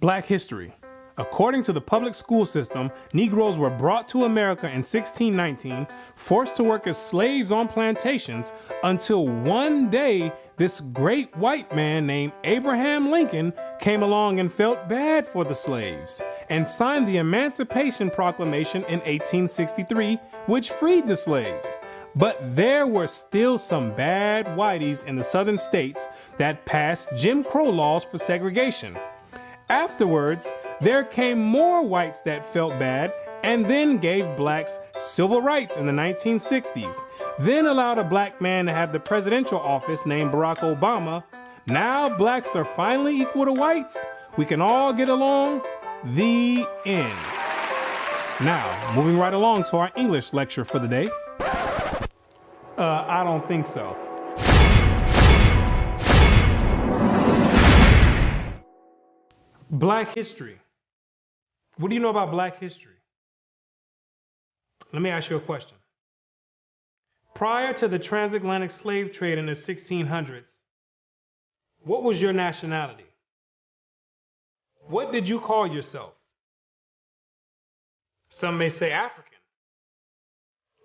Black history. According to the public school system, Negroes were brought to America in 1619, forced to work as slaves on plantations, until one day this great white man named Abraham Lincoln came along and felt bad for the slaves and signed the Emancipation Proclamation in 1863, which freed the slaves. But there were still some bad whiteys in the southern states that passed Jim Crow laws for segregation. Afterwards, there came more whites that felt bad and then gave blacks civil rights in the 1960s, then allowed a black man to have the presidential office named Barack Obama. Now blacks are finally equal to whites. We can all get along. The end. Now, moving right along to our English lecture for the day. I don't think so. Black history. What do you know about Black history? Let me ask you a question. Prior to the transatlantic slave trade in the 1600s, what was your nationality? What did you call yourself? Some may say African.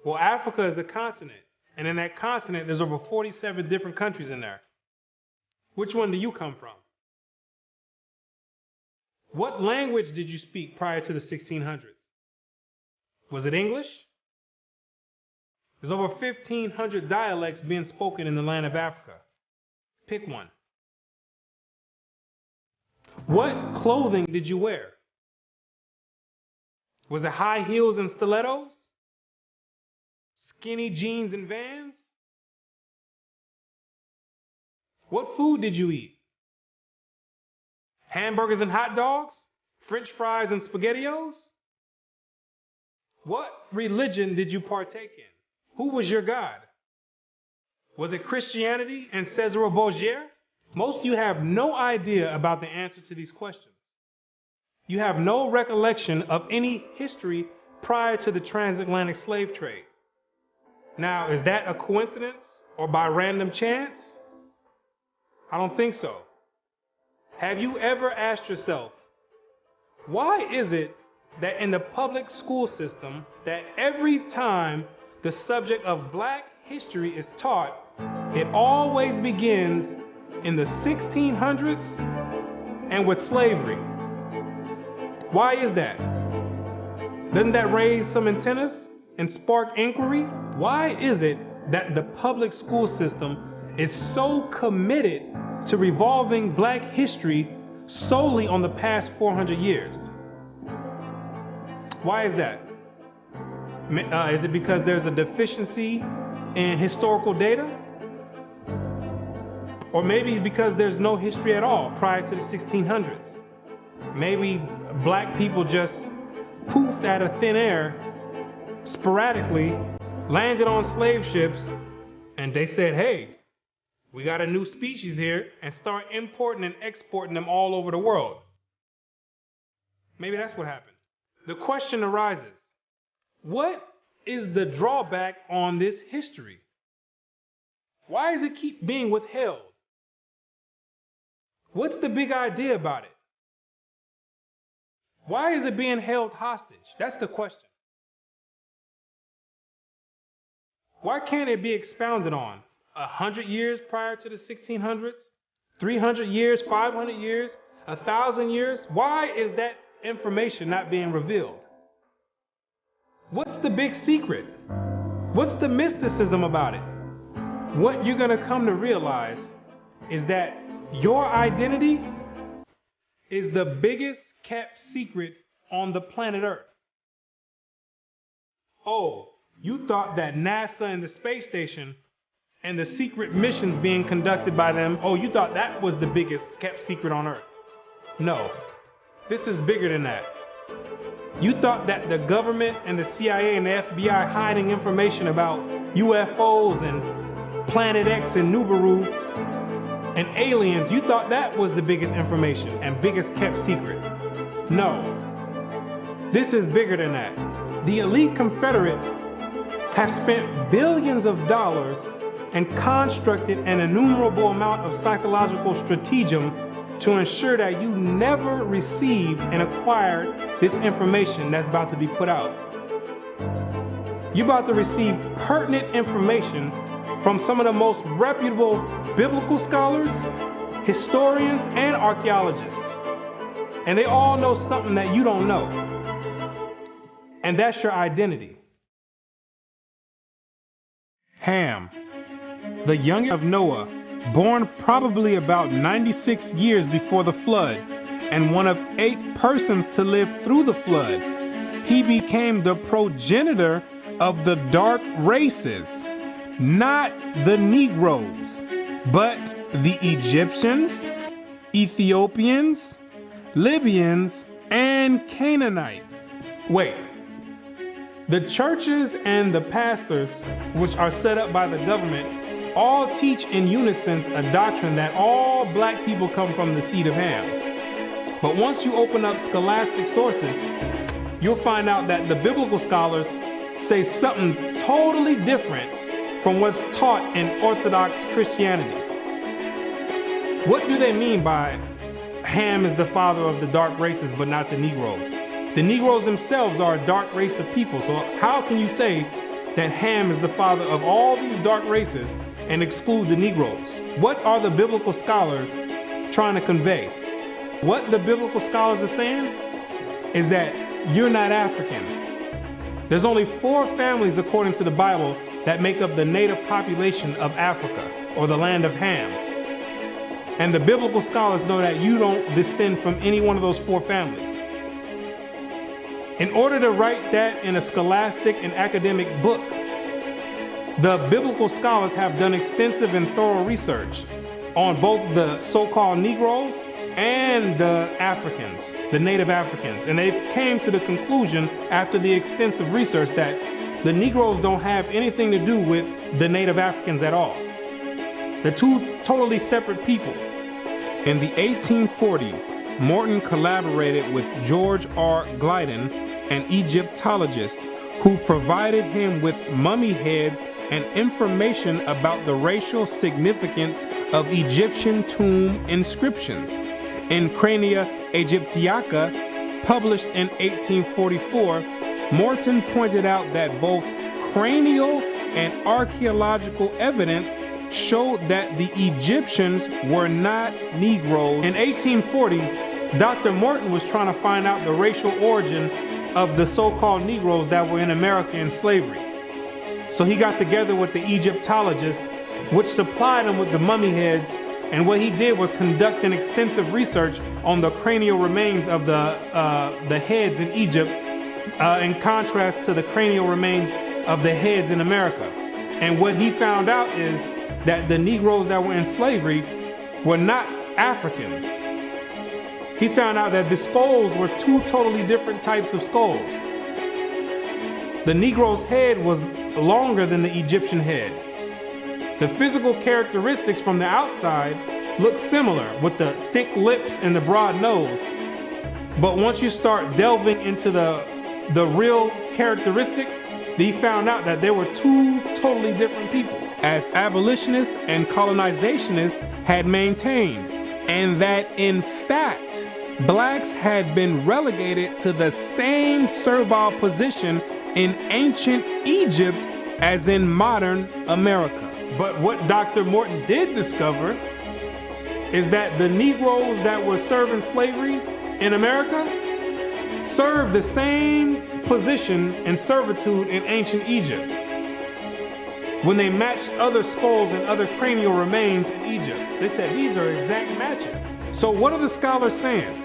Well, Africa is a continent, and in that continent, there's over 47 different countries in there. Which one do you come from? What language did you speak prior to the 1600s? Was it English? There's over 1,500 dialects being spoken in the land of Africa. Pick one. What clothing did you wear? Was it high heels and stilettos? Skinny jeans and Vans? What food did you eat? Hamburgers and hot dogs? French fries and SpaghettiOs? What religion did you partake in? Who was your God? Was it Christianity and Cesare Borgia? Most of you have no idea about the answer to these questions. You have no recollection of any history prior to the transatlantic slave trade. Now, is that a coincidence or by random chance? I don't think so. Have you ever asked yourself, why is it that in the public school system that every time the subject of Black history is taught, it always begins in the 1600s and with slavery? Why is that? Doesn't that raise some antennas and spark inquiry? Why is it that the public school system is so committed to revolving Black history solely on the past 400 years? Why is that? Is it because there's a deficiency in historical data? Or maybe because there's no history at all prior to the 1600s. Maybe Black people just poofed out of thin air, sporadically, landed on slave ships, and they said, hey, we got a new species here, and start importing and exporting them all over the world. Maybe that's what happened. The question arises, what is the drawback on this history? Why does it keep being withheld? What's the big idea about it? Why is it being held hostage? That's the question. Why can't it be expounded on? 100 years prior to the 1600s? 300 years? 500 years? 1,000 years? Why is that information not being revealed? What's the big secret? What's the mysticism about it? What you're going to come to realize is that your identity is the biggest kept secret on the planet Earth. Oh, you thought that NASA and the space station and the secret missions being conducted by them, oh, you thought that was the biggest kept secret on Earth. No, this is bigger than that. You thought that the government and the CIA and the FBI hiding information about UFOs and Planet X and Nubaru and aliens, you thought that was the biggest information and biggest kept secret. No, this is bigger than that. The elite Confederate has spent billions of dollars and constructed an innumerable amount of psychological stratagem to ensure that you never received and acquired this information that's about to be put out. You're about to receive pertinent information from some of the most reputable biblical scholars, historians, and archaeologists. And they all know something that you don't know. And that's your identity. Ham, the youngest of Noah, born probably about 96 years before the flood, and one of 8 persons to live through the flood. He became the progenitor of the dark races, not the Negroes, but the Egyptians, Ethiopians, Libyans, and Canaanites. Wait, the churches and the pastors, which are set up by the government, all teach in unison a doctrine that all black people come from the seed of Ham. But once you open up scholastic sources, you'll find out that the biblical scholars say something totally different from what's taught in Orthodox Christianity. What do they mean by Ham is the father of the dark races but not the Negroes? The Negroes themselves are a dark race of people, so how can you say that Ham is the father of all these dark races and exclude the Negroes? What are the biblical scholars trying to convey? What the biblical scholars are saying is that you're not African. There's only 4 families according to the Bible that make up the native population of Africa, or the land of Ham. And the biblical scholars know that you don't descend from any one of those 4 families. In order to write that in a scholastic and academic book, the biblical scholars have done extensive and thorough research on both the so-called Negroes and the Africans, the native Africans. And they've came to the conclusion after the extensive research that the Negroes don't have anything to do with the native Africans at all. They're 2 totally separate people. In the 1840s, Morton collaborated with George R. Glyden, an Egyptologist, who provided him with mummy heads and information about the racial significance of Egyptian tomb inscriptions. In Crania Aegyptiaca, published in 1844, Morton pointed out that both cranial and archaeological evidence showed that the Egyptians were not Negroes. In 1840, Dr. Morton was trying to find out the racial origin of the so-called Negroes that were in America in slavery. So he got together with the Egyptologists, which supplied him with the mummy heads, and what he did was conduct an extensive research on the cranial remains of the heads in Egypt, in contrast to the cranial remains of the heads in America. And what he found out is that the Negroes that were in slavery were not Africans. He found out that the skulls were 2 totally different types of skulls. The Negro's head was longer than the Egyptian head. The physical characteristics from the outside look similar, with the thick lips and the broad nose. But once you start delving into the real characteristics, he found out that there were 2 totally different people, as abolitionists and colonizationists had maintained, and that in fact, blacks had been relegated to the same servile position in ancient Egypt as in modern America. But what Dr. Morton did discover is that the Negroes that were serving slavery in America served the same position and servitude in ancient Egypt when they matched other skulls and other cranial remains in Egypt. They said these are exact matches. So what are the scholars saying?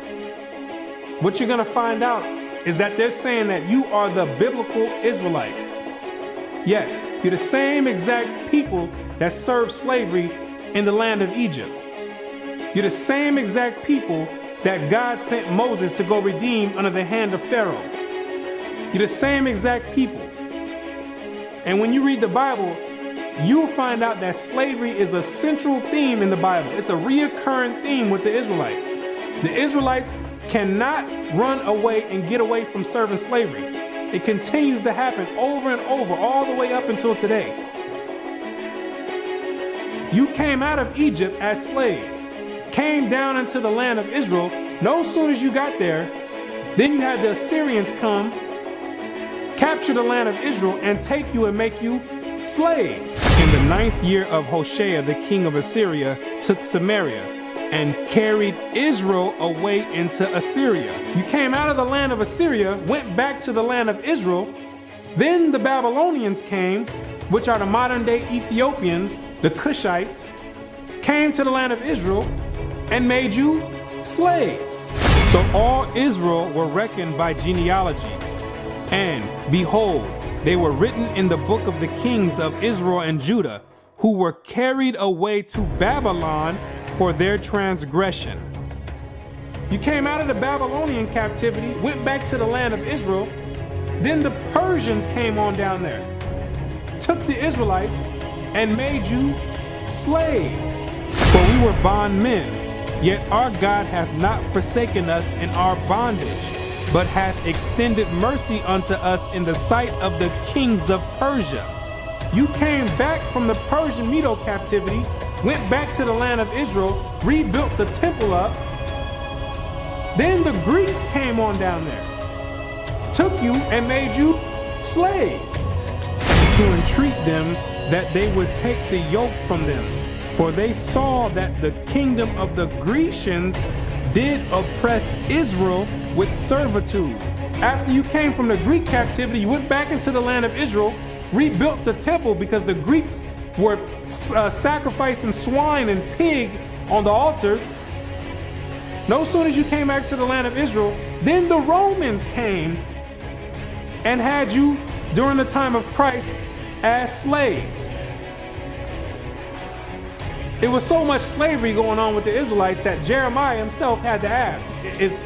What you're going to find out is that they're saying that you are the biblical Israelites. Yes, you're the same exact people that served slavery in the land of Egypt. You're the same exact people that God sent Moses to go redeem under the hand of Pharaoh. You're the same exact people. And when you read the Bible, you'll find out that slavery is a central theme in the Bible. It's a reoccurring theme with the Israelites. The Israelites cannot run away and get away from serving slavery. It continues to happen over and over, all the way up until today. You came out of Egypt as slaves. came down into the land of Israel, no sooner as you got there, then you had the Assyrians come, capture the land of Israel, and take you and make you slaves. In the 9th year of Hoshea, the king of Assyria took Samaria and carried Israel away into Assyria. You came out of the land of Assyria, went back to the land of Israel. Then the Babylonians came, which are the modern day Ethiopians, the Cushites, came to the land of Israel and made you slaves. So all Israel were reckoned by genealogies. And behold, they were written in the book of the kings of Israel and Judah, who were carried away to Babylon for their transgression. You came out of the Babylonian captivity, went back to the land of Israel. Then the Persians came on down there, took the Israelites and made you slaves. For we were bondmen, yet our God hath not forsaken us in our bondage, but hath extended mercy unto us in the sight of the kings of Persia. You came back from the Persian Medo captivity, went back to the land of Israel, rebuilt the temple up. Then the Greeks came on down there, took you and made you slaves, and to entreat them that they would take the yoke from them. For they saw that the kingdom of the Grecians did oppress Israel with servitude. After you came from the Greek captivity, you went back into the land of Israel, rebuilt the temple because the Greeks were sacrificing swine and pig on the altars. No sooner as you came back to the land of Israel, then the Romans came and had you during the time of Christ as slaves. It was so much slavery going on with the Israelites that Jeremiah himself had to ask, is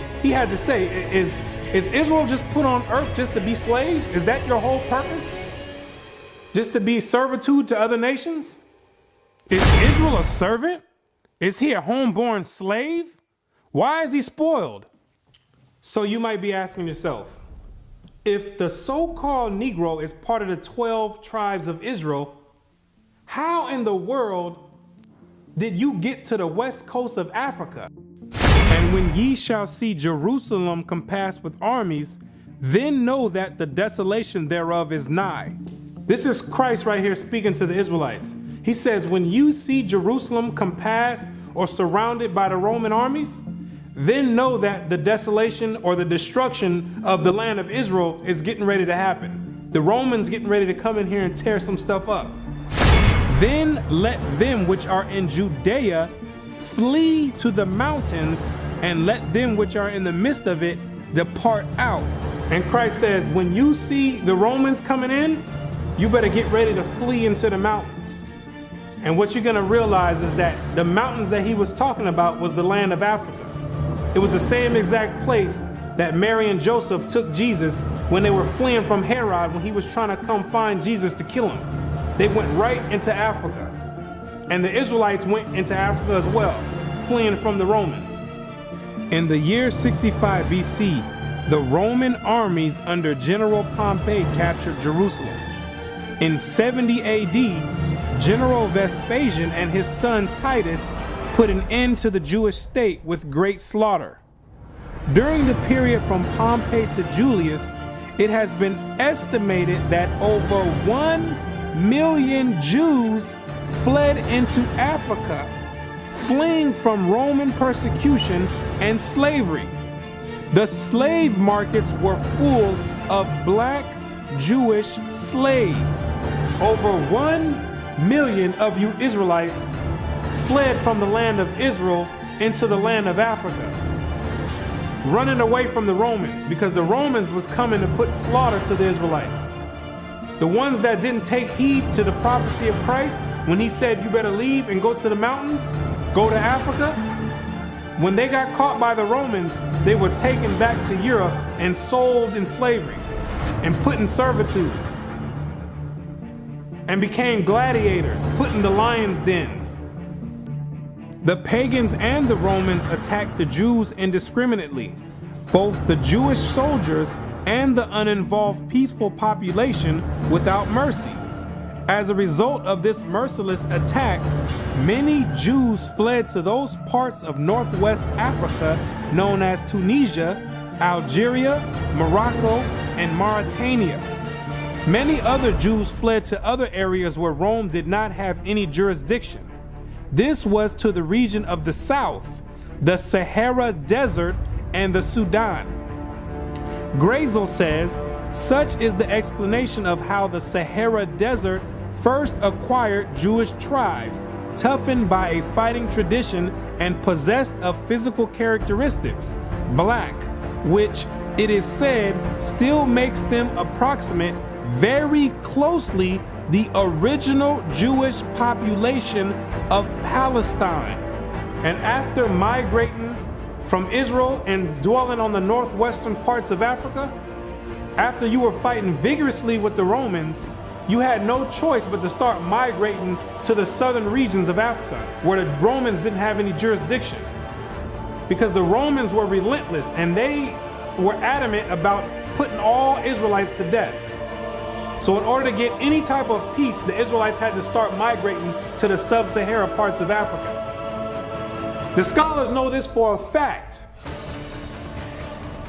Israel just put on earth just to be slaves? Is that your whole purpose? Just to be servitude to other nations? Is Israel a servant? Is he a homeborn slave? Why is he spoiled? So you might be asking yourself, if the so-called Negro is part of the 12 tribes of Israel, how in the world did you get to the west coast of Africa? And when ye shall see Jerusalem compassed with armies, then know that the desolation thereof is nigh. This is Christ right here speaking to the Israelites. He says, when you see Jerusalem compassed or surrounded by the Roman armies, then know that the desolation or the destruction of the land of Israel is getting ready to happen. The Romans getting ready to come in here and tear some stuff up. Then let them which are in Judea flee to the mountains, and let them which are in the midst of it depart out. And Christ says, when you see the Romans coming in, you better get ready to flee into the mountains. And what you're going to realize is that the mountains that he was talking about was the land of Africa. It was the same exact place that Mary and Joseph took Jesus when they were fleeing from Herod when he was trying to come find Jesus to kill him. They went right into Africa. And the Israelites went into Africa as well, fleeing from the Romans. In the year 65 BC, the Roman armies under General Pompey captured Jerusalem. In 70 AD, General Vespasian and his son Titus put an end to the Jewish state with great slaughter. During the period from Pompey to Julius, it has been estimated that over 1 million Jews fled into Africa, fleeing from Roman persecution and slavery. The slave markets were full of black Jewish slaves. Over 1 million of you Israelites fled from the land of Israel into the land of Africa, running away from the Romans because the Romans was coming to put slaughter to the Israelites. The ones that didn't take heed to the prophecy of Christ when he said you better leave and go to the mountains, go to Africa, when they got caught by the Romans, they were taken back to Europe and sold in slavery and put in servitude and became gladiators, put in the lions' dens. The pagans and the Romans attacked the Jews indiscriminately. Both the Jewish soldiers and the uninvolved peaceful population without mercy. As a result of this merciless attack, many Jews fled to those parts of northwest Africa known as Tunisia, Algeria, Morocco, and Mauritania. Many other Jews fled to other areas where Rome did not have any jurisdiction. This was to the region of the south, the Sahara Desert, and the Sudan. Grazel says, such is the explanation of how the Sahara Desert first acquired Jewish tribes, toughened by a fighting tradition and possessed of physical characteristics, black, which it is said still makes them approximate very closely the original Jewish population of Palestine. And after migrating from Israel and dwelling on the northwestern parts of Africa, after you were fighting vigorously with the Romans, you had no choice but to start migrating to the southern regions of Africa, where the Romans didn't have any jurisdiction. Because the Romans were relentless and they were adamant about putting all Israelites to death. So in order to get any type of peace, the Israelites had to start migrating to the sub-Sahara parts of Africa. The scholars know this for a fact.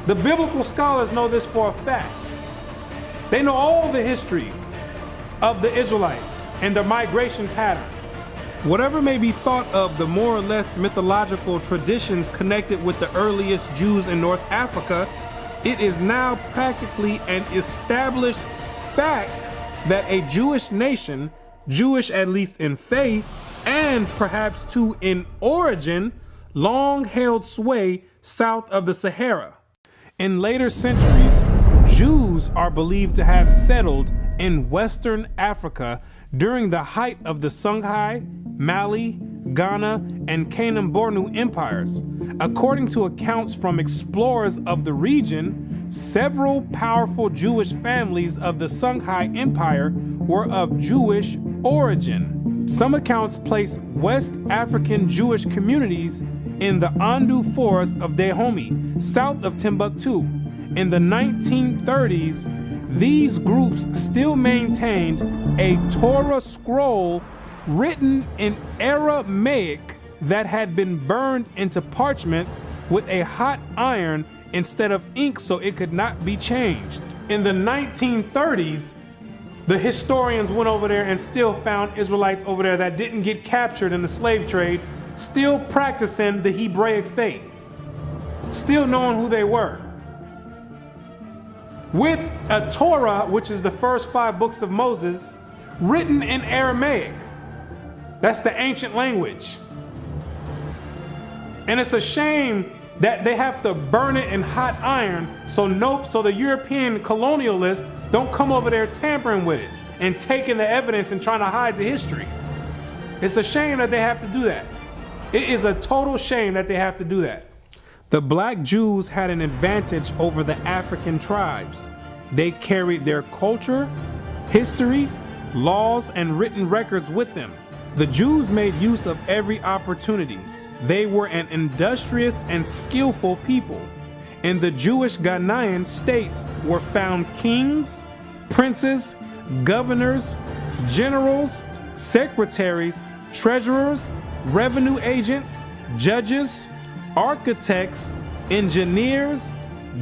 The biblical scholars know this for a fact. They know all the history of the Israelites and their migration patterns. Whatever may be thought of the more or less mythological traditions connected with the earliest Jews in North Africa, it is now practically an established fact that a Jewish nation, Jewish at least in faith, and perhaps too in origin, long held sway south of the Sahara. In later centuries, Jews are believed to have settled in Western Africa during the height of the Songhai, Mali, Ghana, and Kanem-Bornu empires. According to accounts from explorers of the region, several powerful Jewish families of the Songhai Empire were of Jewish origin. Some accounts place West African Jewish communities in the Andu Forest of Dahomey, south of Timbuktu. In the 1930s, these groups still maintained a Torah scroll written in Aramaic that had been burned into parchment with a hot iron instead of ink so it could not be changed. In the 1930s, the historians went over there and still found Israelites over there that didn't get captured in the slave trade, still practicing the Hebraic faith, still knowing who they were. With a Torah, which is the first 5 books of Moses, written in Aramaic. That's the ancient language. And it's a shame that they have to burn it in hot iron so the European colonialists don't come over there tampering with it and taking the evidence and trying to hide the history. It's a shame that they have to do that. It is a total shame that they have to do that. The black Jews had an advantage over the African tribes. They carried their culture, history, laws, and written records with them. The Jews made use of every opportunity. They were an industrious and skillful people. In the Jewish Ghanaian states were found kings, princes, governors, generals, secretaries, treasurers, revenue agents, judges, architects, engineers,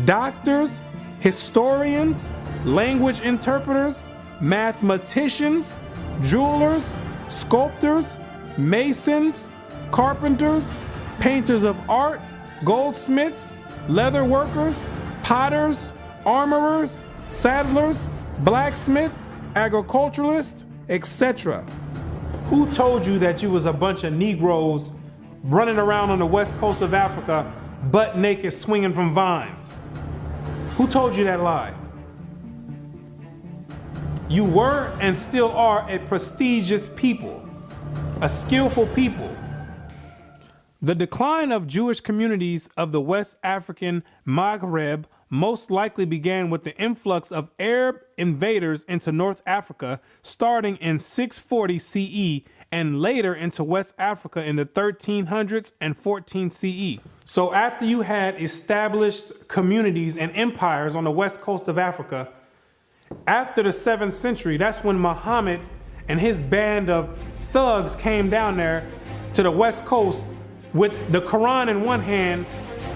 doctors, historians, language interpreters, mathematicians, jewelers, sculptors, masons, carpenters, painters of art, goldsmiths, leather workers, potters, armorers, saddlers, blacksmith, agriculturalists, etc. Who told you that you was a bunch of Negroes running around on the west coast of Africa, butt naked, swinging from vines? Who told you that lie? You were and still are a prestigious people, a skillful people. The decline of Jewish communities of the West African Maghreb most likely began with the influx of Arab invaders into North Africa starting in 640 CE and later into West Africa in the 1300s and 14 CE. So after you had established communities and empires on the west coast of Africa, after the 7th century, that's when Muhammad and his band of thugs came down there to the West Coast with the Quran in one hand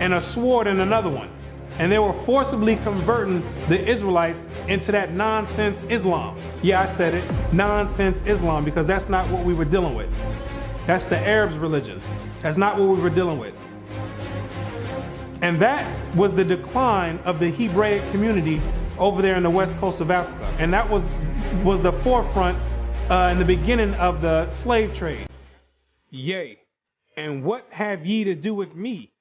and a sword in another one. And they were forcibly converting the Israelites into that nonsense Islam. Yeah, I said it, nonsense Islam, because that's not what we were dealing with. That's the Arabs' religion. That's not what we were dealing with. And that was the decline of the Hebraic community over there in the west coast of Africa. And that was the forefront in the beginning of the slave trade. Yea, and what have ye to do with me,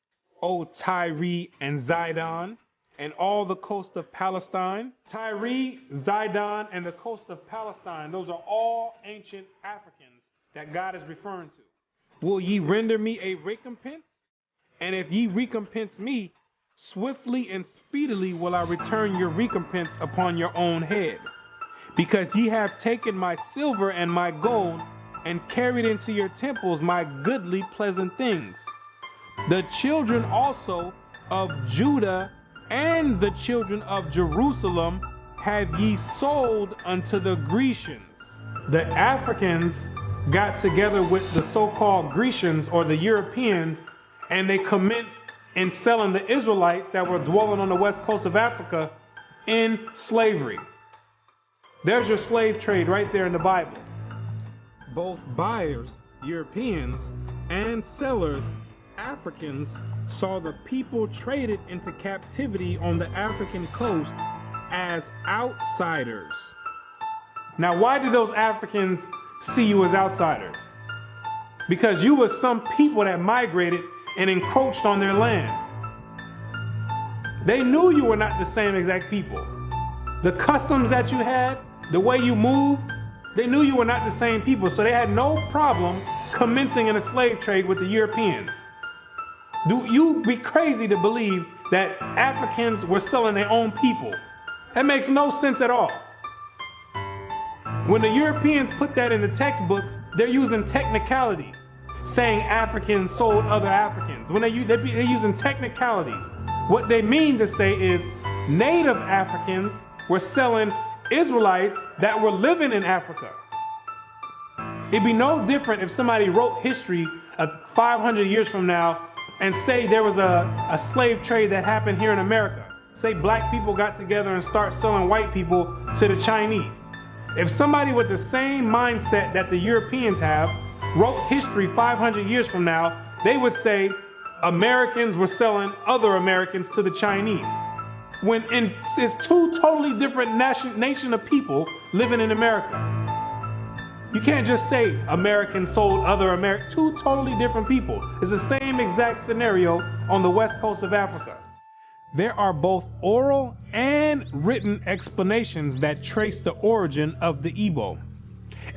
O Tyre and Zidon, and all the coast of Palestine? Tyre, Zidon, and the coast of Palestine, those are all ancient Africans that God is referring to. Will ye render me a recompense? And if ye recompense me, swiftly and speedily will I return your recompense upon your own head. Because ye have taken my silver and my gold, and carried into your temples my goodly pleasant things. The children also of Judah and the children of Jerusalem have ye sold unto the Grecians. The Africans got together with the so-called Grecians or the Europeans, and they commenced in selling the Israelites that were dwelling on the west coast of Africa in slavery. There's your slave trade right there in the Bible. Both buyers, Europeans, and sellers, Africans, saw the people traded into captivity on the African coast as outsiders. Now, why did those Africans see you as outsiders? Because you were some people that migrated and encroached on their land. They knew you were not the same exact people. The customs that you had, the way you moved, they knew you were not the same people, so they had no problem commencing in a slave trade with the Europeans. Do you be crazy to believe that Africans were selling their own people? That makes no sense at all. When the Europeans put that in the textbooks, they're using technicalities, saying Africans sold other Africans. When they're using technicalities, what they mean to say is native Africans were selling Israelites that were living in Africa. It'd be no different if somebody wrote history 500 years from now and say there was a slave trade that happened here in America. Say black people got together and start selling white people to the Chinese. If somebody with the same mindset that the Europeans have wrote history 500 years from now, they would say Americans were selling other Americans to the Chinese. When it's two totally different nation of people living in America. You can't just say Americans sold other Americans. Two totally different people. It's the same exact scenario on the west coast of Africa. There are both oral and written explanations that trace the origin of the Igbo.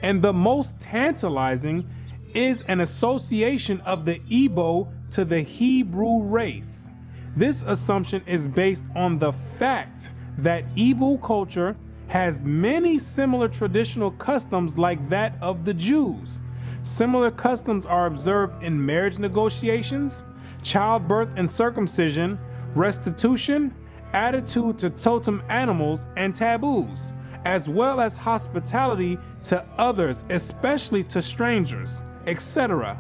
And the most tantalizing is an association of the Igbo to the Hebrew race. This assumption is based on the fact that Igbo culture has many similar traditional customs like that of the Jews. Similar customs are observed in marriage negotiations, childbirth and circumcision, restitution, attitude to totem animals and taboos, as well as hospitality to others, especially to strangers, etc.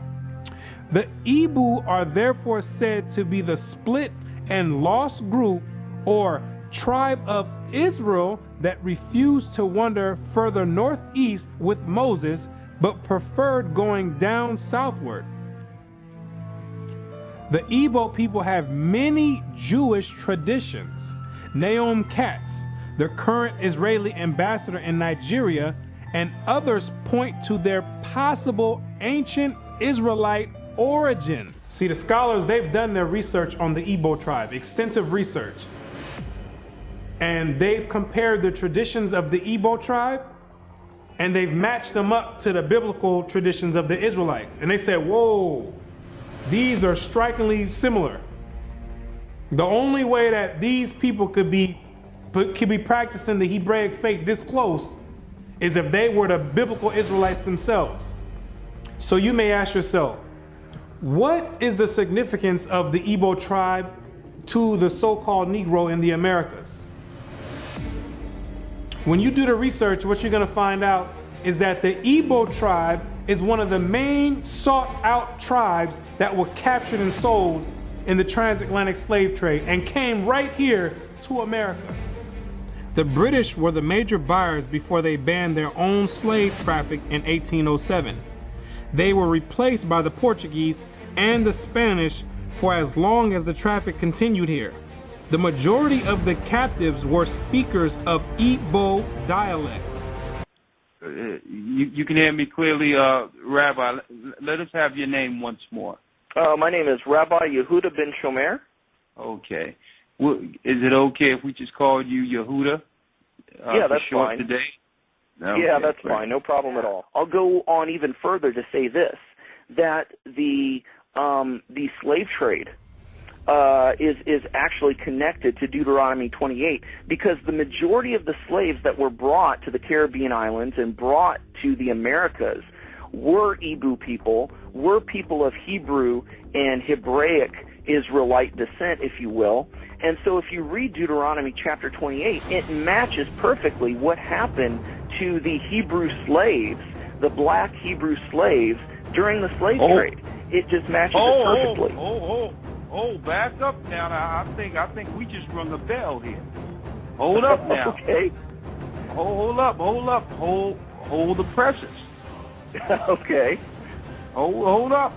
The Igbo are therefore said to be the split and lost group or tribe of Israel that refused to wander further northeast with Moses, but preferred going down southward. The Igbo people have many Jewish traditions. Naomi Katz, the current Israeli ambassador in Nigeria, and others point to their possible ancient Israelite origins. See, the scholars, they've done their research on the Igbo tribe, extensive research. And they've compared the traditions of the Igbo tribe, and they've matched them up to the biblical traditions of the Israelites. And they said, whoa, these are strikingly similar. The only way that these people could be practicing the Hebraic faith this close is if they were the biblical Israelites themselves. So you may ask yourself, what is the significance of the Igbo tribe to the so-called Negro in the Americas? When you do the research, what you're going to find out is that the Igbo tribe is one of the main sought-out tribes that were captured and sold in the transatlantic slave trade and came right here to America. The British were the major buyers before they banned their own slave traffic in 1807. They were replaced by the Portuguese and the Spanish for as long as the traffic continued here. The majority of the captives were speakers of Igbo dialects. You can hear me clearly, Rabbi. Let us have your name once more. My name is Rabbi Yehuda ben Shomer. Okay. Well, is it okay if we just call you Yehuda? Yeah, that's fine. Today? Okay, yeah, that's great. fine. No problem at all. I'll go on even further to say this, that the slave trade is actually connected to Deuteronomy 28, because the majority of the slaves that were brought to the Caribbean islands and brought to the Americas were Igbo people, were people of Hebrew and Hebraic Israelite descent, if you will. And so if you read Deuteronomy chapter 28, it matches perfectly what happened to the Hebrew slaves, the black Hebrew slaves, during the slave trade. It just matches it perfectly. Back up now. I think we just rung a bell here. Hold up now. Okay. Hold up. Hold the presses. Okay. Hold up.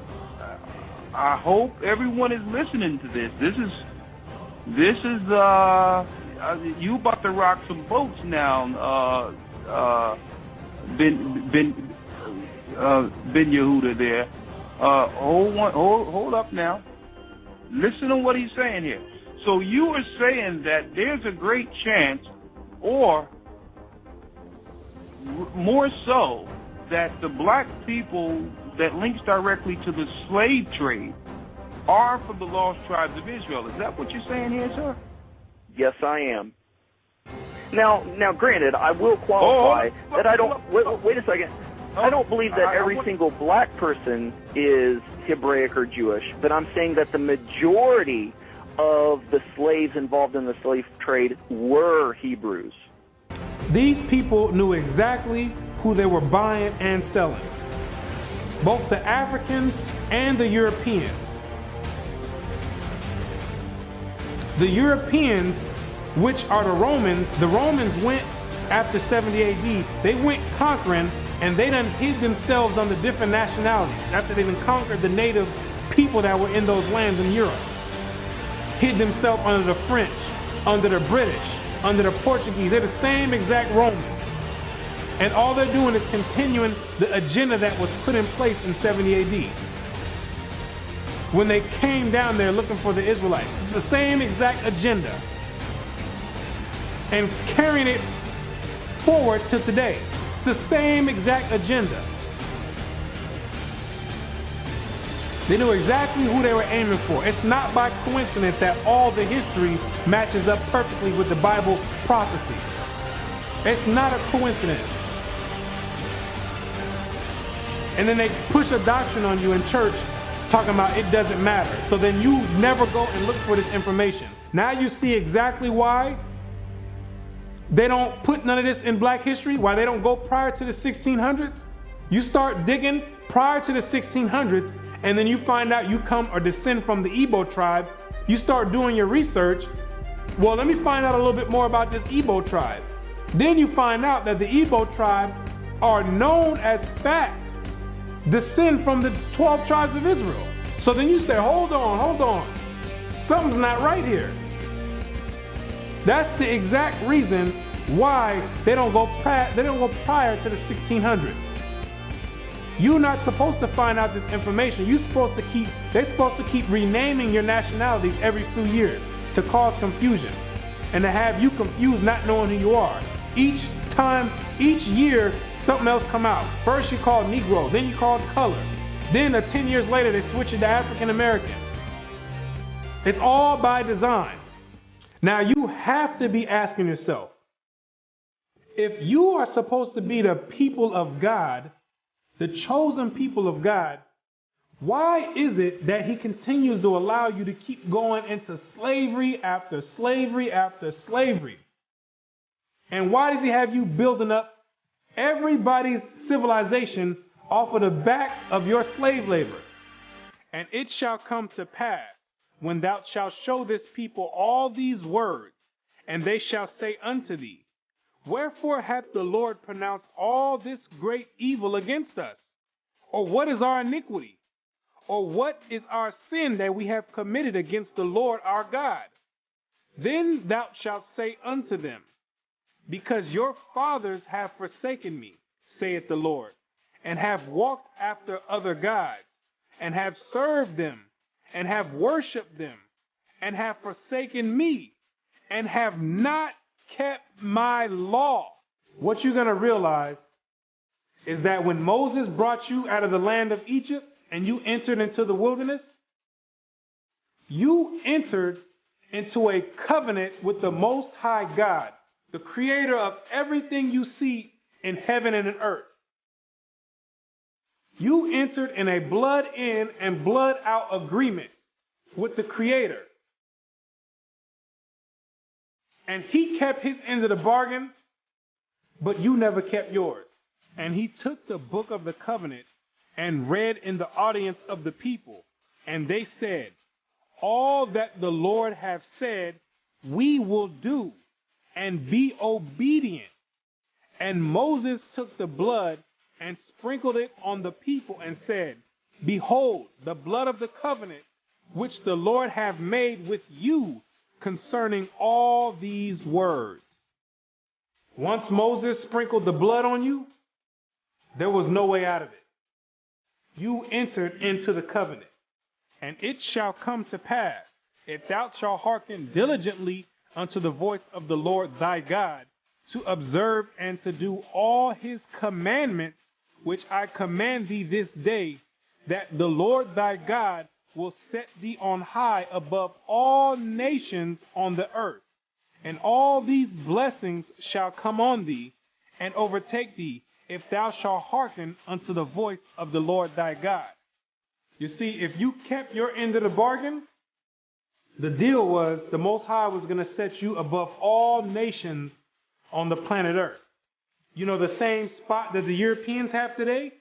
I hope everyone is listening to this. This is you about to rock some boats now, Ben Yehuda there. Hold up now. Listen to what he's saying here. So you are saying that there's a great chance, or more so, that the black people that links directly to the slave trade are from the lost tribes of Israel. Is that what you're saying here, sir? Yes, I am. Now, granted, I will qualify that I don't. Wait a second. I don't believe that every single black person is Hebraic or Jewish, but I'm saying that the majority of the slaves involved in the slave trade were Hebrews. These people knew exactly who they were buying and selling, both the Africans and the Europeans. The Europeans, which are the Romans went after 70 AD, they went conquering, and they done hid themselves under different nationalities after they done conquered the native people that were in those lands in Europe. Hid themselves under the French, under the British, under the Portuguese. They're the same exact Romans. And all they're doing is continuing the agenda that was put in place in 70 AD. When they came down there looking for the Israelites. It's the same exact agenda. And carrying it forward to today. It's the same exact agenda. They knew exactly who they were aiming for. It's not by coincidence that all the history matches up perfectly with the Bible prophecies. It's not a coincidence. And then they push a doctrine on you in church talking about it doesn't matter. So then you never go and look for this information. Now you see exactly why they don't put none of this in black history, why they don't go prior to the 1600s. You start digging prior to the 1600s, and then you find out you come or descend from the Igbo tribe. You start doing your research. Well, let me find out a little bit more about this Igbo tribe. Then you find out that the Igbo tribe are known as fact descend from the 12 tribes of Israel. So then you say, hold on. Something's not right here. That's the exact reason why they don't go prior to the 1600s. You're not supposed to find out this information. They're supposed to keep renaming your nationalities every few years to cause confusion and to have you confused, not knowing who you are. Each year, something else come out. First you called Negro, then you called color. Then 10 years later, they switch it to African American. It's all by design. Now you have to be asking yourself, if you are supposed to be the people of God, the chosen people of God, why is it that he continues to allow you to keep going into slavery after slavery after slavery? And why does he have you building up everybody's civilization off of the back of your slave labor. And it shall come to pass, when thou shalt show this people all these words, and they shall say unto thee, wherefore hath the Lord pronounced all this great evil against us? Or what is our iniquity? Or what is our sin that we have committed against the Lord our God? Then thou shalt say unto them, because your fathers have forsaken me, saith the Lord, and have walked after other gods, and have served them, and have worshipped them, and have forsaken me, and have not kept my law. What you're going to realize is that when Moses brought you out of the land of Egypt and you entered into the wilderness, you entered into a covenant with the Most High God, the creator of everything you see in heaven and in earth. You entered in a blood in and blood out agreement with the creator. And he kept his end of the bargain, but you never kept yours. And he took the book of the covenant and read in the audience of the people. And they said, all that the Lord hath said, we will do, and be obedient. And Moses took the blood and sprinkled it on the people and said, behold, the blood of the covenant which the Lord hath made with you concerning all these words. Once Moses sprinkled the blood on you, there was no way out of it. You entered into the covenant. And it shall come to pass, if thou shalt hearken diligently unto the voice of the Lord thy God, to observe and to do all his commandments, which I command thee this day, that the Lord thy God will set thee on high above all nations on the earth. And all these blessings shall come on thee and overtake thee, if thou shalt hearken unto the voice of the Lord thy God. You see, if you kept your end of the bargain, the deal was the Most High was going to set you above all nations on the planet Earth. You know, the same spot that the Europeans have today,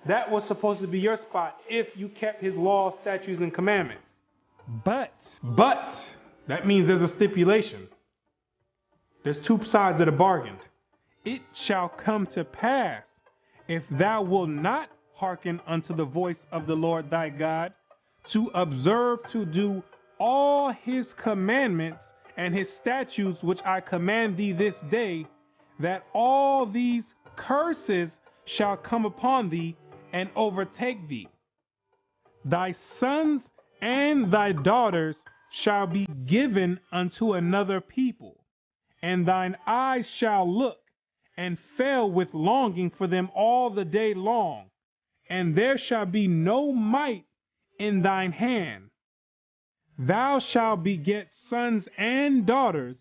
that was supposed to be your spot if you kept his laws, statutes, and commandments. But, that means there's a stipulation. There's two sides of the bargain. It shall come to pass, if thou wilt not hearken unto the voice of the Lord thy God, to observe to do all his commandments and his statutes which I command thee this day, that all these curses shall come upon thee and overtake thee. Thy sons and thy daughters shall be given unto another people, and thine eyes shall look and fail with longing for them all the day long, and there shall be no might in thine hand. Thou shalt beget sons and daughters,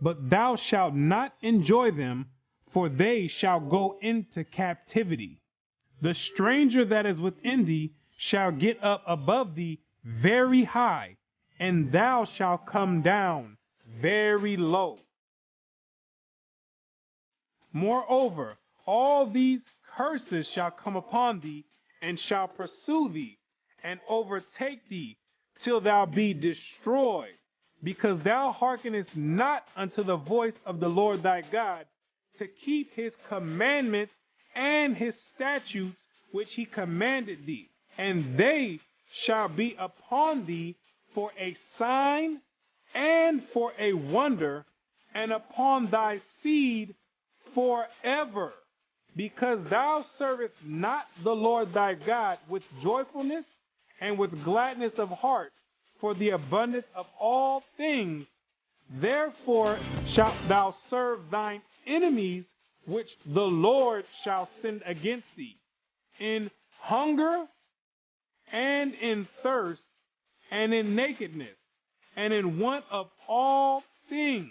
but thou shalt not enjoy them, for they shall go into captivity. The stranger that is within thee shall get up above thee very high, and thou shalt come down very low. Moreover, all these curses shall come upon thee, and shall pursue thee, and overtake thee, till thou be destroyed, because thou hearkenest not unto the voice of the Lord thy God, to keep his commandments and his statutes which he commanded thee. And they shall be upon thee for a sign and for a wonder, and upon thy seed forever, because thou servest not the Lord thy God with joyfulness and with gladness of heart, for the abundance of all things. Therefore shalt thou serve thine enemies, which the Lord shall send against thee, in hunger and in thirst and in nakedness and in want of all things.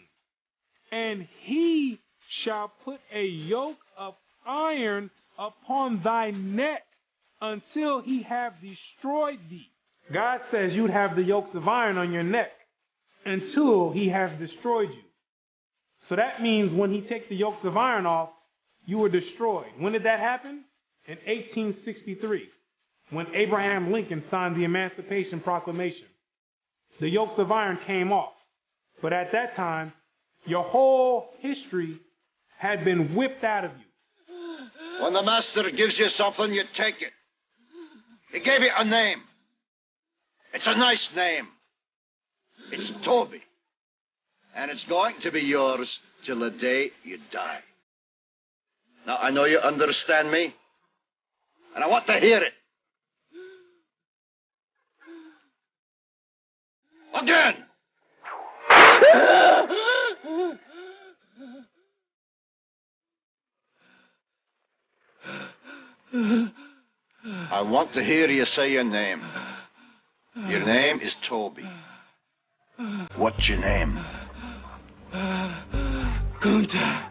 And he shall put a yoke of iron upon thy neck until he have destroyed thee. God says you'd have the yokes of iron on your neck until he has destroyed you. So that means when he takes the yokes of iron off, you were destroyed. When did that happen? In 1863, when Abraham Lincoln signed the Emancipation Proclamation. The yokes of iron came off. But at that time, your whole history had been whipped out of you. When the master gives you something, you take it. He gave you a name. It's a nice name. It's Toby. And it's going to be yours till the day you die. Now, I know you understand me, and I want to hear it. Again! I want to hear you say your name. Your name is Toby. What's your name? Kunta.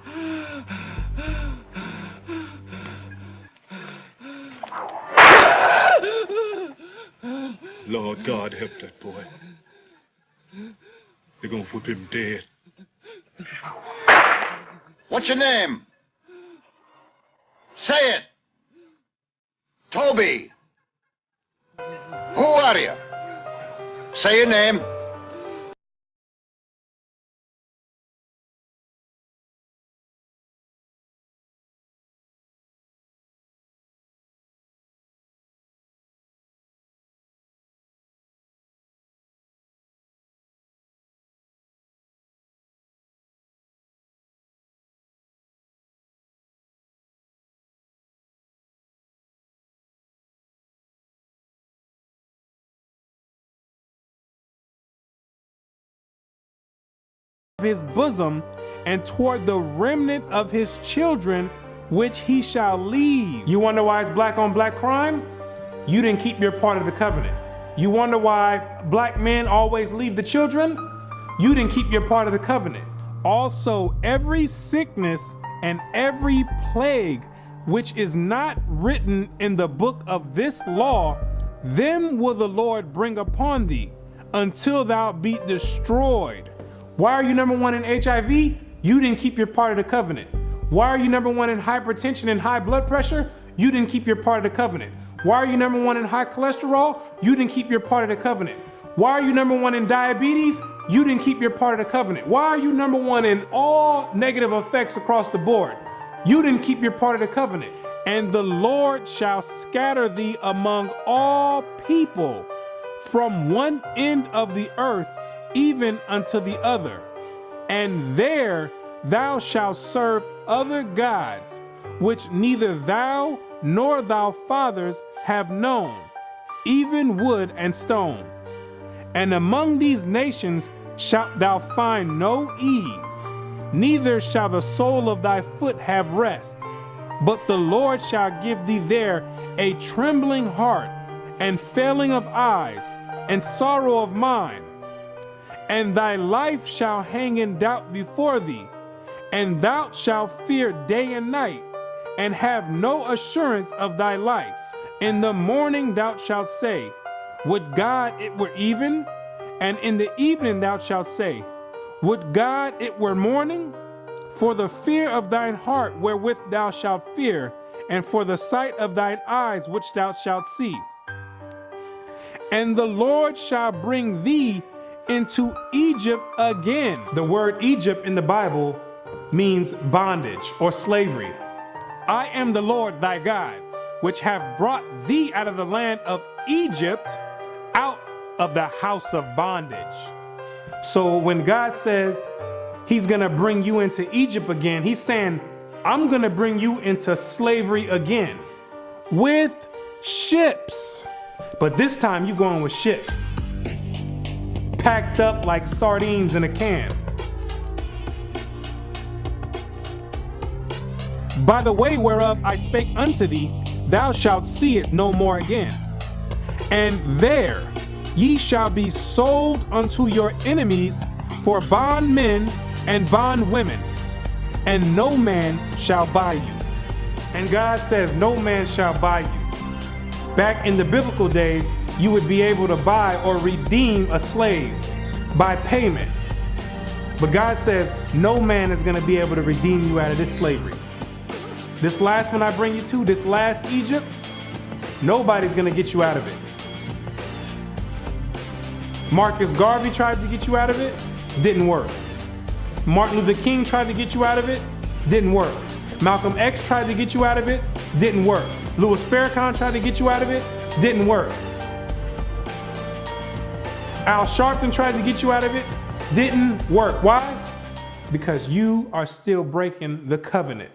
Lord God, help that boy. They're gonna whip him dead. What's your name? Say it. Toby. Who are you? Say your name. His bosom, and toward the remnant of his children, which he shall leave. You wonder why it's black on black crime? You didn't keep your part of the covenant. You wonder why black men always leave the children? You didn't keep your part of the covenant. Also, every sickness and every plague which is not written in the book of this law, them will the Lord bring upon thee until thou be destroyed. Why are you number one in HIV? You didn't keep your part of the covenant. Why are you number one in hypertension and high blood pressure? You didn't keep your part of the covenant. Why are you number one in high cholesterol? You didn't keep your part of the covenant. Why are you number one in diabetes? You didn't keep your part of the covenant. Why are you number one in all negative effects across the board? You didn't keep your part of the covenant. And the Lord shall scatter thee among all people from one end of the earth even unto the other. And there thou shalt serve other gods, which neither thou nor thy fathers have known, even wood and stone. And among these nations shalt thou find no ease, neither shall the sole of thy foot have rest. But the Lord shall give thee there a trembling heart, and failing of eyes, and sorrow of mind. And thy life shall hang in doubt before thee, and thou shalt fear day and night, and have no assurance of thy life. In the morning thou shalt say, would God it were even? And in the evening thou shalt say, would God it were morning? For the fear of thine heart wherewith thou shalt fear, and for the sight of thine eyes which thou shalt see. And the Lord shall bring thee into Egypt again. The word Egypt in the Bible means bondage or slavery. I am the Lord thy God, which have brought thee out of the land of Egypt, out of the house of bondage. So when God says he's gonna bring you into Egypt again, he's saying, I'm gonna bring you into slavery again with ships. But this time you're going with ships, packed up like sardines in a can. By the way whereof I spake unto thee, thou shalt see it no more again. And there ye shall be sold unto your enemies for bondmen and bondwomen, and no man shall buy you. And God says no man shall buy you. Back in the biblical days, you would be able to buy or redeem a slave by payment. But God says no man is going to be able to redeem you out of this slavery. this last one I bring you to, this last Egypt, nobody's going to get you out of it. Marcus Garvey tried to get you out of it, didn't work. Martin Luther King tried to get you out of it, didn't work. Malcolm X tried to get you out of it, didn't work. Louis Farrakhan tried to get you out of it, didn't work. Al Sharpton tried to get you out of it, didn't work. Why? Because you are still breaking the covenant.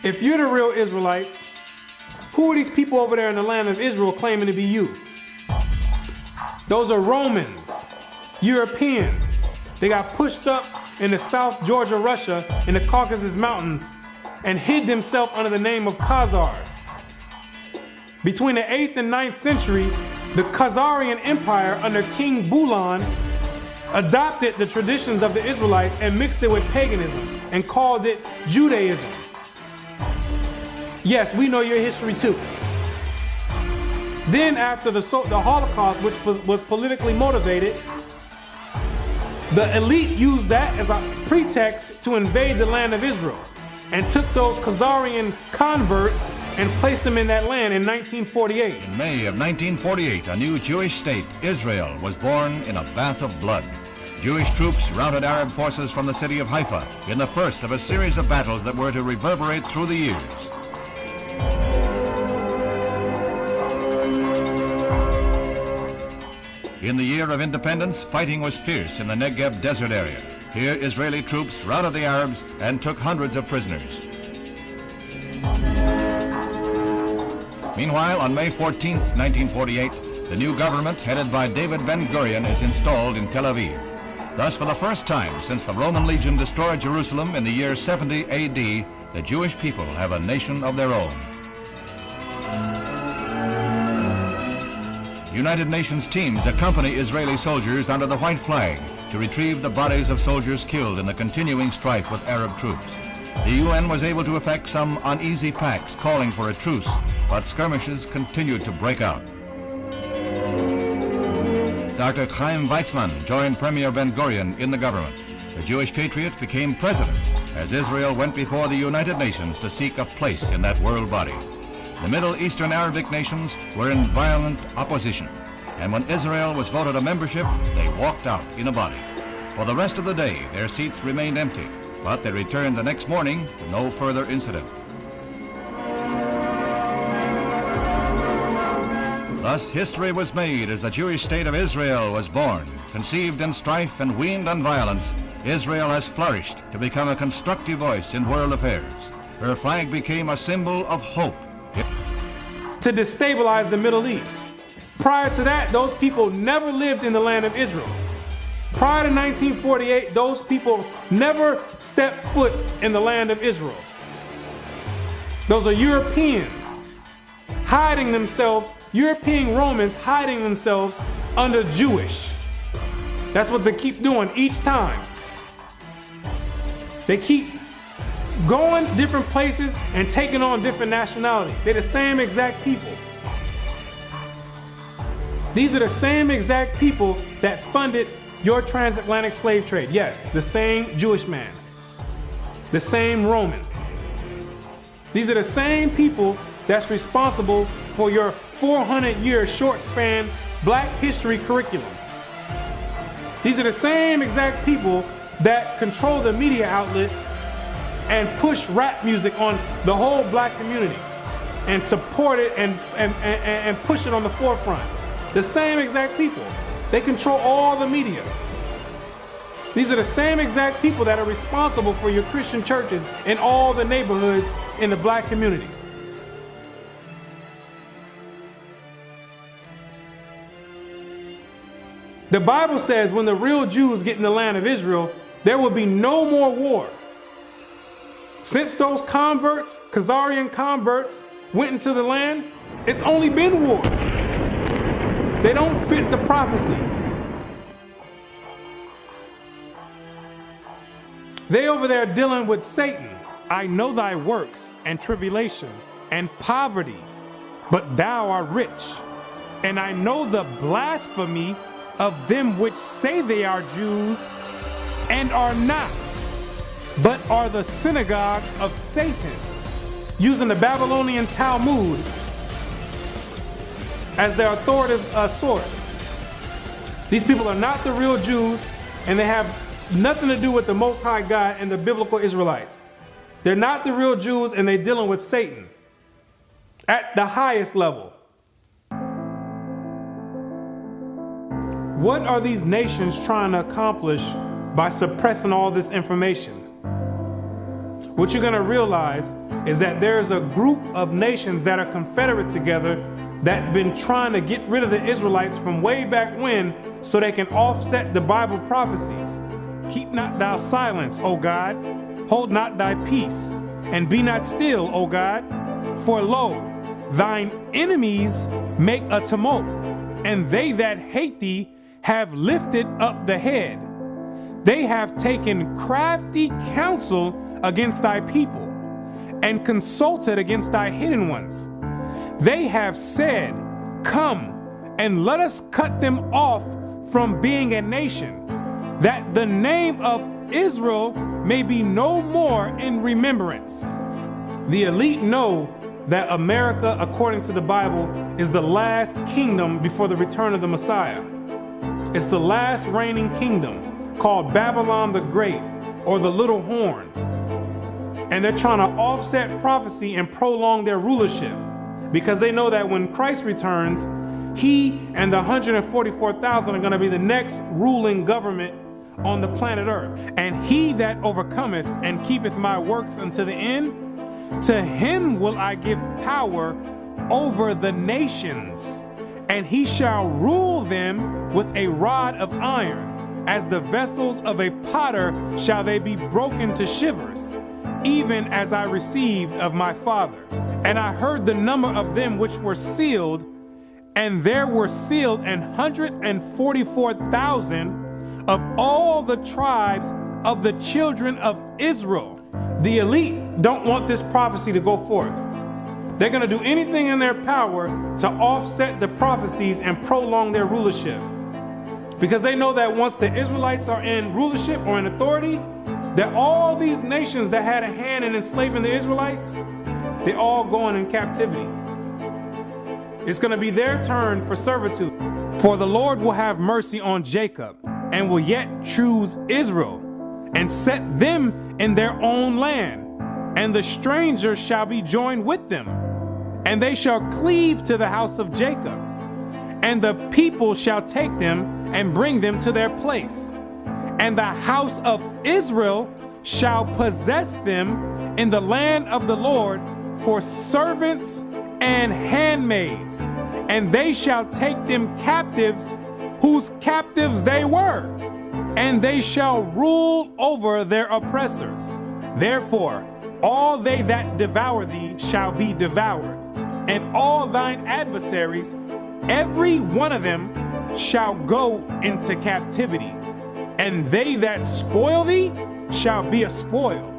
If you're the real Israelites, who are these people over there in the land of Israel claiming to be you? Those are Romans, Europeans. They got pushed up in the South Georgia, Russia, in the Caucasus Mountains, and hid themselves under the name of Khazars. Between the 8th and 9th century, the Khazarian Empire under King Bulan adopted the traditions of the Israelites and mixed it with paganism and called it Judaism. Yes, we know your history too. Then after the Holocaust, which was politically motivated, the elite used that as a pretext to invade the land of Israel and took those Khazarian converts and placed them in that land in 1948. In May of 1948, a new Jewish state, Israel, was born in a bath of blood. Jewish troops routed Arab forces from the city of Haifa in the first of a series of battles that were to reverberate through the years. In the year of independence, fighting was fierce in the Negev desert area. Here, Israeli troops routed the Arabs and took hundreds of prisoners. Meanwhile, on May 14, 1948, the new government headed by David Ben-Gurion is installed in Tel Aviv. Thus, for the first time since the Roman legion destroyed Jerusalem in the year 70 AD, the Jewish people have a nation of their own. United Nations teams accompany Israeli soldiers under the white flag to retrieve the bodies of soldiers killed in the continuing strife with Arab troops. The UN was able to effect some uneasy pacts calling for a truce, but skirmishes continued to break out. Dr. Chaim Weizmann joined Premier Ben-Gurion in the government. The Jewish patriot became president as Israel went before the United Nations to seek a place in that world body. The Middle Eastern Arabic nations were in violent opposition, and when Israel was voted a membership, they walked out in a body. For the rest of the day, their seats remained empty, but they returned the next morning to no further incident. Thus, history was made as the Jewish state of Israel was born. Conceived in strife and weaned on violence, Israel has flourished to become a constructive voice in world affairs. Her flag became a symbol of hope. To destabilize the Middle East. Prior to that, those people never lived in the land of Israel. Prior to 1948, those people never stepped foot in the land of Israel. Those are Europeans hiding themselves, European Romans hiding themselves under Jewish. That's what they keep doing each time. They keep going different places and taking on different nationalities. They're the same exact people. These are the same exact people that funded your transatlantic slave trade. Yes, the same Jewish man, the same Romans. These are the same people that's responsible for your 400-year short span Black history curriculum. These are the same exact people that control the media outlets and push rap music on the whole Black community and support it and push it on the forefront. The same exact people. They control all the media. These are the same exact people that are responsible for your Christian churches in all the neighborhoods in the Black community. The Bible says when the real Jews get in the land of Israel, there will be no more war. Since those converts, Khazarian converts, went into the land, it's only been war. They don't fit the prophecies. They over there dealing with Satan. I know thy works and tribulation and poverty, but thou art rich. And I know the blasphemy of them which say they are Jews and are not, but are the synagogue of Satan, using the Babylonian Talmud as their authoritative source. These people are not the real Jews, and they have nothing to do with the Most High God and the biblical Israelites. They're not the real Jews, and they're dealing with Satan at the highest level. What are these nations trying to accomplish by suppressing all this information? What you're going to realize is that there's a group of nations that are confederate together that have been trying to get rid of the Israelites from way back when, so they can offset the Bible prophecies. Keep not thou silence, O God, hold not thy peace, and be not still, O God, for lo, thine enemies make a tumult, and they that hate thee have lifted up the head. They have taken crafty counsel against thy people, and consulted against thy hidden ones. They have said, come, and let us cut them off from being a nation, that the name of Israel may be no more in remembrance. The elite know that America, according to the Bible, is the last kingdom before the return of the Messiah. It's the last reigning kingdom, called Babylon the Great, or the Little Horn. And they're trying to offset prophecy and prolong their rulership, because they know that when Christ returns, he and the 144,000 are going to be the next ruling government on the planet Earth. And he that overcometh and keepeth my works unto the end, to him will I give power over the nations, and he shall rule them with a rod of iron. As the vessels of a potter shall they be broken to shivers, even as I received of my Father. And I heard the number of them which were sealed, and there were sealed 144,000 of all the tribes of the children of Israel. The elite don't want this prophecy to go forth. They're going to do anything in their power to offset the prophecies and prolong their rulership, because they know that once the Israelites are in rulership or in authority, that all these nations that had a hand in enslaving the Israelites, they're all going in captivity. It's going to be their turn for servitude. For the Lord will have mercy on Jacob, and will yet choose Israel, and set them in their own land. And the strangers shall be joined with them, and they shall cleave to the house of Jacob. And the people shall take them and bring them to their place. And the house of Israel shall possess them in the land of the Lord for servants and handmaids. And they shall take them captives, whose captives they were, and they shall rule over their oppressors. Therefore, all they that devour thee shall be devoured, and all thine adversaries, every one of them, shall go into captivity. And they that spoil thee shall be a spoil,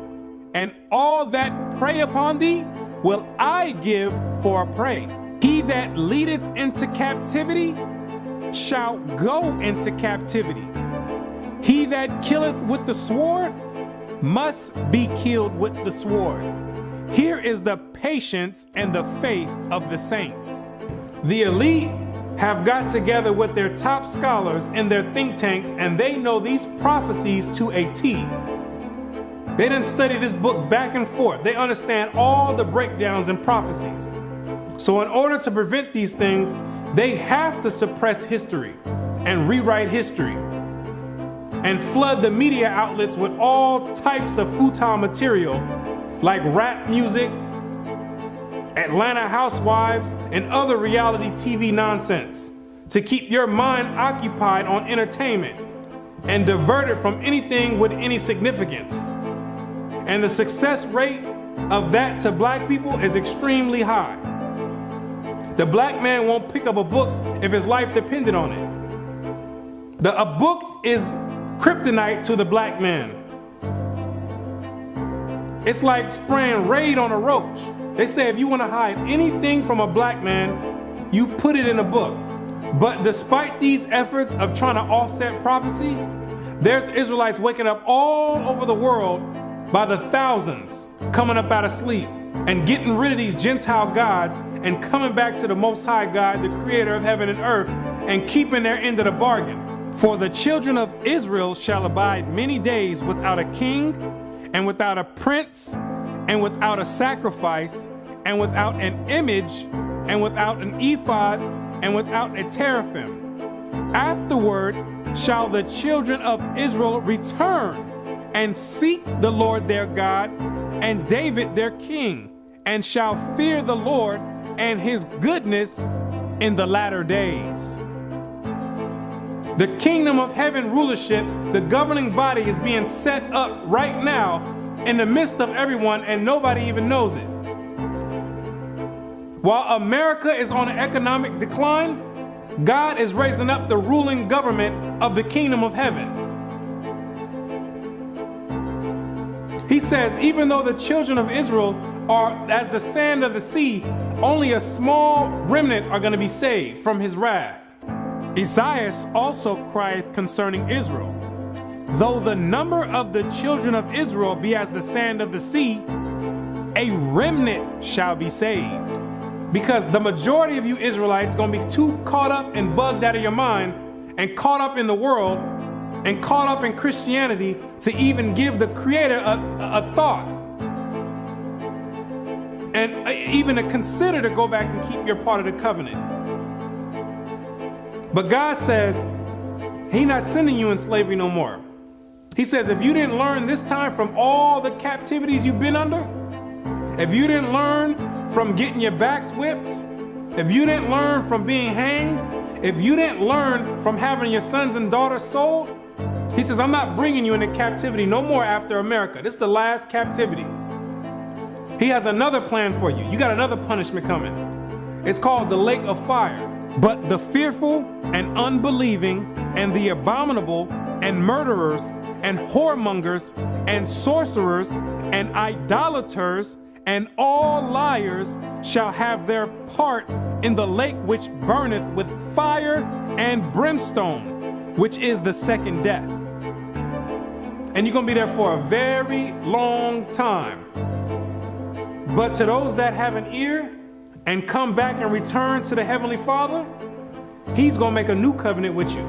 and all that prey upon thee will I give for a prey. He that leadeth into captivity shall go into captivity. He that killeth with the sword must be killed with the sword. Here is the patience and the faith of the saints. The elite have got together with their top scholars in their think tanks, and they know these prophecies to a T. They didn't study this book back and forth. They understand all the breakdowns and prophecies. So in order to prevent these things, they have to suppress history and rewrite history and flood the media outlets with all types of futile material like rap music, Atlanta Housewives, and other reality TV nonsense to keep your mind occupied on entertainment and diverted from anything with any significance. And the success rate of that to black people is extremely high. The black man won't pick up a book if his life depended on it. A book is kryptonite to the black man. It's like spraying Raid on a roach. They say if you want to hide anything from a black man, you put it in a book. But despite these efforts of trying to offset prophecy, There's Israelites waking up all over the world by the thousands, coming up out of sleep and getting rid of these Gentile gods and coming back to the Most High God, the creator of heaven and earth, and keeping their end of the bargain. For the children of Israel shall abide many days without a king, and without a prince, and without a sacrifice, and without an image, and without an ephod, and without a teraphim. Afterward shall the children of Israel return and seek the Lord their God and David their king, and shall fear the Lord and his goodness in the latter days. The kingdom of heaven rulership, the governing body, is being set up right now in the midst of everyone, and nobody even knows it. While America is on an economic decline, God is raising up the ruling government of the kingdom of heaven. He says, even though the children of Israel are as the sand of the sea, only a small remnant are going to be saved from his wrath. Isaiah also crieth concerning Israel, though the number of the children of Israel be as the sand of the sea, a remnant shall be saved. Because the majority of you Israelites are going to be too caught up and bugged out of your mind and caught up in the world and caught up in Christianity to even give the Creator a thought and even to consider to go back and keep your part of the covenant. But God says He's not sending you in slavery no more. He says if you didn't learn this time from all the captivities you've been under, if you didn't learn from getting your backs whipped, if you didn't learn from being hanged, if you didn't learn from having your sons and daughters sold, he says, I'm not bringing you into captivity no more after America. This is the last captivity. He has another plan for you. You got another punishment coming. It's called the lake of fire. But the fearful and unbelieving and the abominable and murderers and whoremongers and sorcerers and idolaters and all liars shall have their part in the lake which burneth with fire and brimstone, which is the second death. And you're going to be there for a very long time. But to those that have an ear and come back and return to the Heavenly Father, He's going to make a new covenant with you.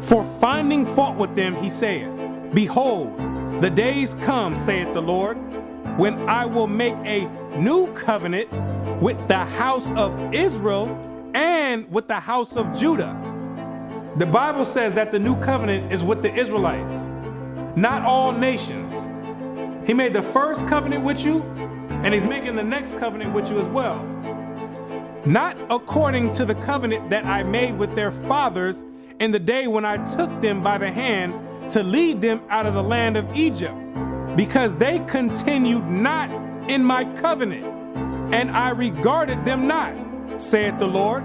For finding fault with them, He saith, behold, the days come, saith the Lord, when I will make a new covenant with the house of Israel and with the house of Judah. The Bible says that the new covenant is with the Israelites, not all nations. He made the first covenant with you, and He's making the next covenant with you as well. Not according to the covenant that I made with their fathers in the day when I took them by the hand to lead them out of the land of Egypt, because they continued not in my covenant, and I regarded them not, saith the Lord.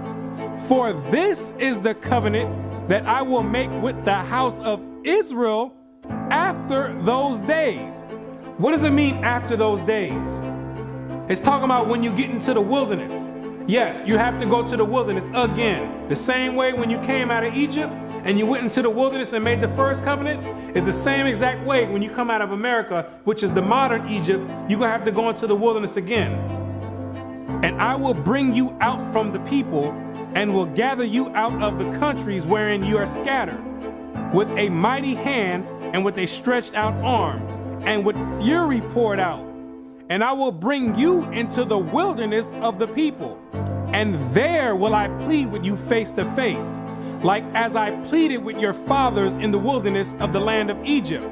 For this is the covenant that I will make with the house of Israel after those days. What does it mean after those days? It's talking about when you get into the wilderness. Yes, you have to go to the wilderness again. The same way when you came out of Egypt and you went into the wilderness and made the first covenant is the same exact way when you come out of America, which is the modern Egypt, you're going to have to go into the wilderness again. And I will bring you out from the people and will gather you out of the countries wherein you are scattered, with a mighty hand and with a stretched out arm and with fury poured out. And I will bring you into the wilderness of the people, and there will I plead with you face to face, like as I pleaded with your fathers in the wilderness of the land of Egypt.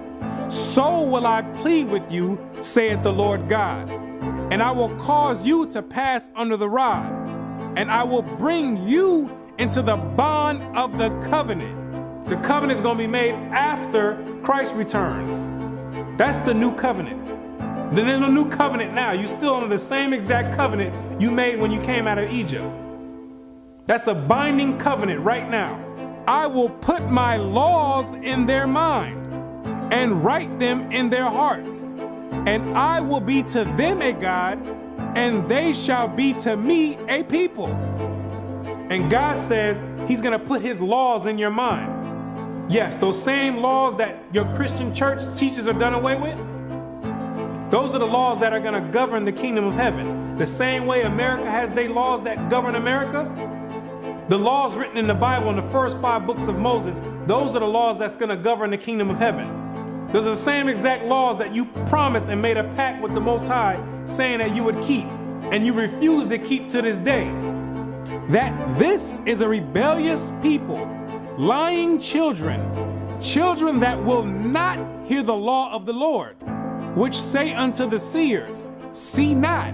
So will I plead with you, saith the Lord God. And I will cause you to pass under the rod, and I will bring you into the bond of the covenant. The covenant is going to be made after Christ returns. That's the new covenant. Then there's a new covenant now. You're still under the same exact covenant you made when you came out of Egypt. That's a binding covenant right now. I will put my laws in their mind and write them in their hearts. And I will be to them a God, and they shall be to me a people. And God says He's going to put His laws in your mind. Yes, those same laws that your Christian church teaches are done away with, those are the laws that are going to govern the kingdom of heaven. The same way America has their laws that govern America, the laws written in the Bible in the first 5 books of Moses, those are the laws that's going to govern the kingdom of heaven. Those are the same exact laws that you promised and made a pact with the Most High saying that you would keep, and you refuse to keep to this day. That this is a rebellious people, lying children, children that will not hear the law of the Lord, which say unto the seers, see not,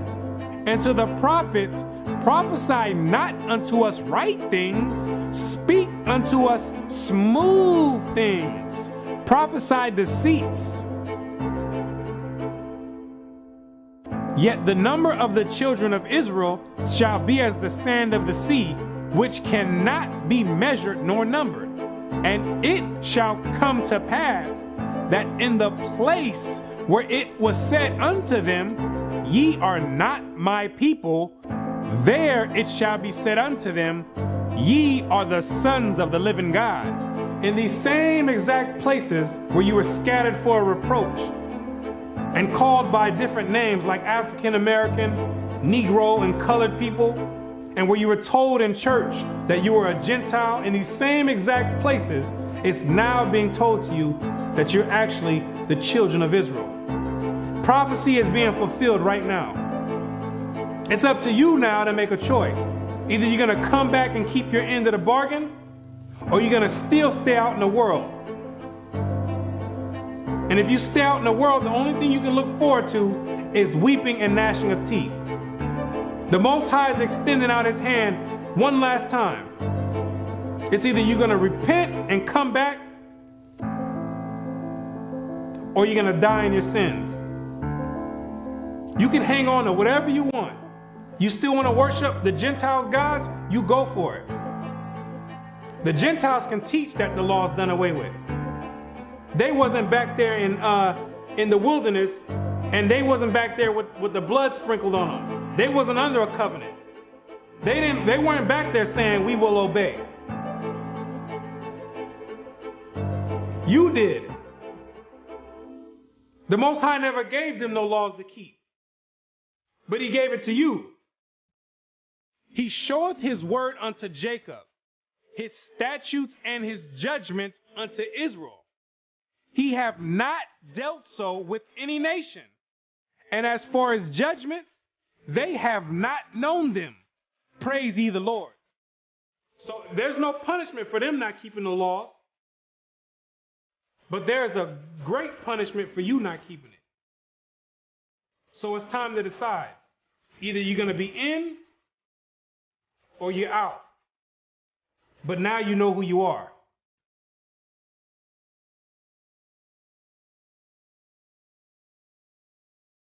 and to the prophets, prophesy not unto us right things, speak unto us smooth things, prophesy deceits. Yet the number of the children of Israel shall be as the sand of the sea, which cannot be measured nor numbered. And it shall come to pass that in the place where it was said unto them, ye are not my people, there it shall be said unto them, ye are the sons of the living God. In these same exact places where you were scattered for a reproach and called by different names like African American, Negro, and colored people, and where you were told in church that you were a Gentile, in these same exact places, it's now being told to you that you're actually the children of Israel. Prophecy is being fulfilled right now. It's up to you now to make a choice. Either you're going to come back and keep your end of the bargain, or you're going to still stay out in the world. And if you stay out in the world, the only thing you can look forward to is weeping and gnashing of teeth. The Most High is extending out his hand one last time. It's either you're going to repent and come back, or you're going to die in your sins. You can hang on to whatever you want. You still want to worship the Gentiles' gods? You go for it. The Gentiles can teach that the law is done away with. They wasn't back there in the wilderness, and they wasn't back there with the blood sprinkled on them. They wasn't under a covenant. They weren't back there saying, we will obey. You did. The Most High never gave them no laws to keep, but he gave it to you. He showeth his word unto Jacob, his statutes and his judgments unto Israel. He hath not dealt so with any nation. And as for his judgments, they have not known them. Praise ye the Lord. So there's no punishment for them not keeping the laws. But there's a great punishment for you not keeping it. So it's time to decide. Either you're going to be in or you're out. But now you know who you are.